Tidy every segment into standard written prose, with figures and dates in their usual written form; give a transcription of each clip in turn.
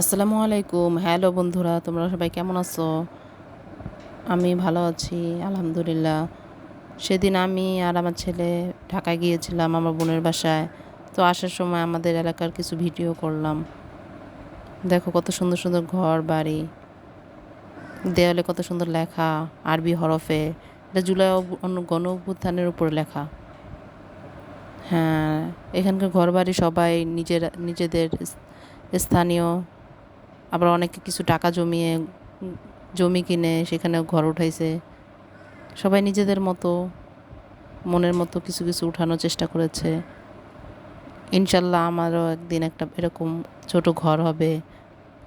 আসসালামু আলাইকুম। হ্যালো বন্ধুরা, তোমরা সবাই কেমন আছো? আমি ভালো আছি, আলহামদুলিল্লাহ। সেদিন আমি আর আমার ছেলে ঢাকায় গিয়েছিলাম আমার বোনের বাসায়। তো আসার সময় আমাদের এলাকার কিছু ভিডিও করলাম। দেখো কত সুন্দর সুন্দর ঘর বাড়ি, দেয়ালে কত সুন্দর লেখা আরবি হরফে। এটা জুলাই গণ অভ্যুত্থানের উপর লেখা। হ্যাঁ, এখানকার ঘর বাড়ি সবাই নিজেদের স্থানীয়, আবার অনেকে কিছু টাকা জমিয়ে জমি কিনে সেখানে ঘর উঠাইছে। সবাই নিজেদের মতো, মনের মতো কিছু কিছু উঠানোর চেষ্টা করেছে। ইনশাল্লাহ আমারও একদিন একটা এরকম ছোট ঘর হবে।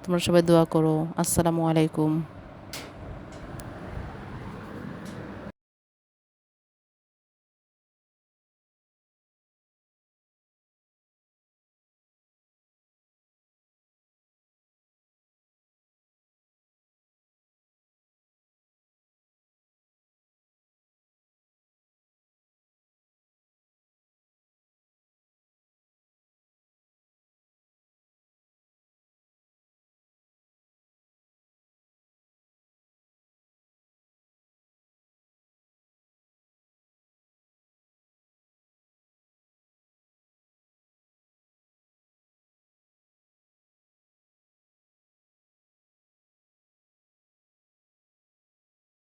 তোমরা সবাই দোয়া করো। আসসালামু আলাইকুম।